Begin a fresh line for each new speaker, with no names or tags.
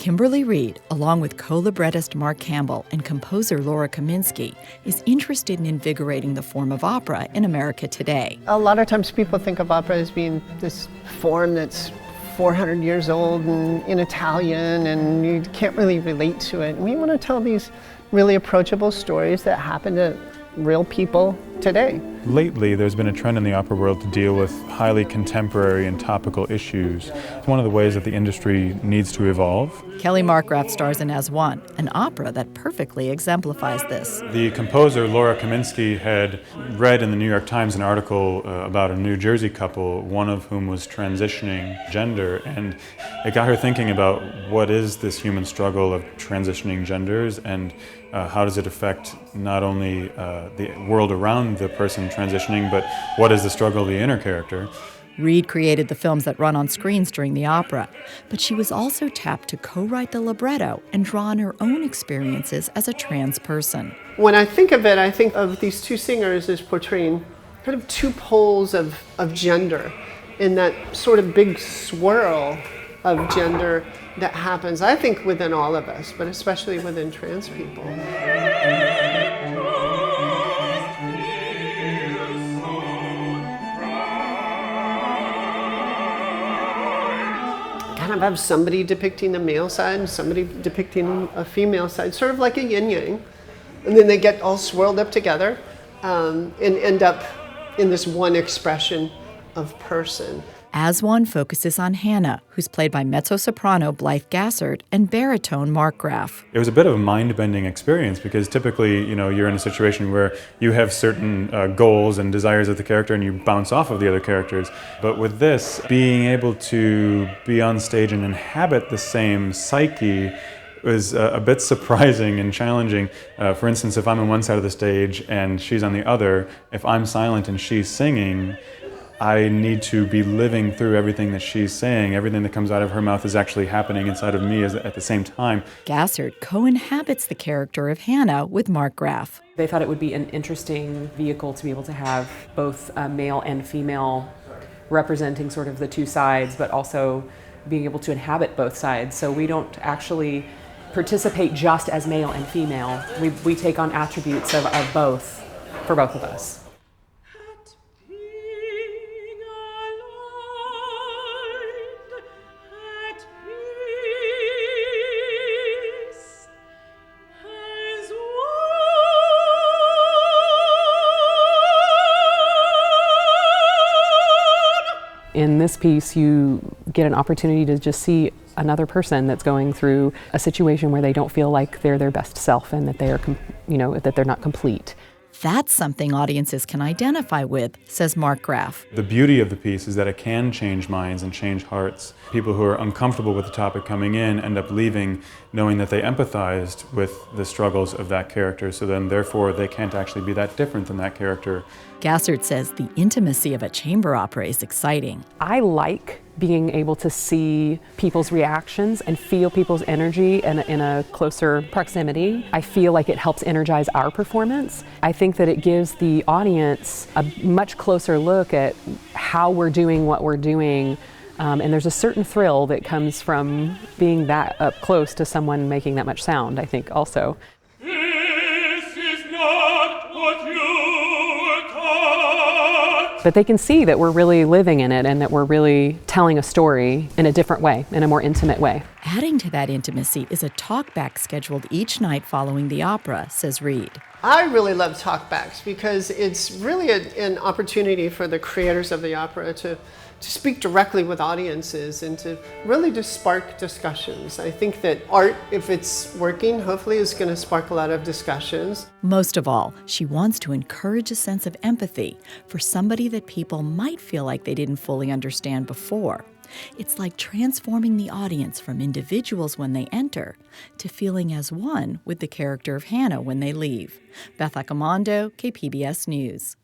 Kimberly Reed, along with co-librettist Mark Campbell and composer Laura Kaminsky, is interested in invigorating the form of opera in America today.
A lot of times people think of opera as being this form that's 400 years old and in Italian, and you can't really relate to it. We want to tell these really approachable stories that happen to real people today.
Lately, there's been a trend in the opera world to deal with highly contemporary and topical issues. It's one of the ways that the industry needs to evolve.
Kelly Markgraf stars in As One, an opera that perfectly exemplifies this.
The composer, Laura Kaminsky, had read in the New York Times an article about a New Jersey couple, one of whom was transitioning gender, and it got her thinking about what is this human struggle of transitioning genders, and how does it affect not only the world around the person transitioning, but what is the struggle of the inner character.
Reed created the films that run on screens during the opera, but she was also tapped to co-write the libretto and draw on her own experiences as a trans person.
When I think of it, I think of these two singers as portraying kind of two poles of gender in that sort of big swirl of gender that happens, I think, within all of us, but especially within trans people. Kind of have somebody depicting the male side and somebody depicting a female side, sort of like a yin-yang. And then they get all swirled up together and end up in this one expression of person.
As One focuses on Hannah, who's played by mezzo-soprano Blythe Gassert and baritone Mark Graf.
It was a bit of a mind-bending experience because typically, you're in a situation where you have certain goals and desires of the character and you bounce off of the other characters. But with this, being able to be on stage and inhabit the same psyche was a bit surprising and challenging. For instance, if I'm on one side of the stage and she's on the other, if I'm silent and she's singing, I need to be living through everything that she's saying. Everything that comes out of her mouth is actually happening inside of me at the same time.
Gassert co-inhabits the character of Hannah with Mark Graf.
They thought it would be an interesting vehicle to be able to have both male and female representing sort of the two sides, but also being able to inhabit both sides. So we don't actually participate just as male and female. We take on attributes of both for both of us. In this piece, you get an opportunity to just see another person that's going through a situation where they don't feel like they're their best self and that they are, that they're not complete.
That's something audiences can identify with, says Mark Graf.
The beauty of the piece is that it can change minds and change hearts. People who are uncomfortable with the topic coming in end up leaving knowing that they empathized with the struggles of that character, so then therefore they can't actually be that different than that character.
Gassert says the intimacy of a chamber opera is exciting.
I like being able to see people's reactions and feel people's energy in a closer proximity. I feel like it helps energize our performance. I think that it gives the audience a much closer look at how we're doing what we're doing. And there's a certain thrill that comes from being that up close to someone making that much sound, I think, also. But they can see that we're really living in it and that we're really telling a story in a different way, in a more intimate way.
Adding to that intimacy is a talkback scheduled each night following the opera, says Reed.
I really love talkbacks because it's really an opportunity for the creators of the opera to speak directly with audiences and to really just spark discussions. I think that art, if it's working, hopefully is going to spark a lot of discussions.
Most of all, she wants to encourage a sense of empathy for somebody that people might feel like they didn't fully understand before. It's like transforming the audience from individuals when they enter to feeling as one with the character of Hannah when they leave. Beth Accomando, KPBS News.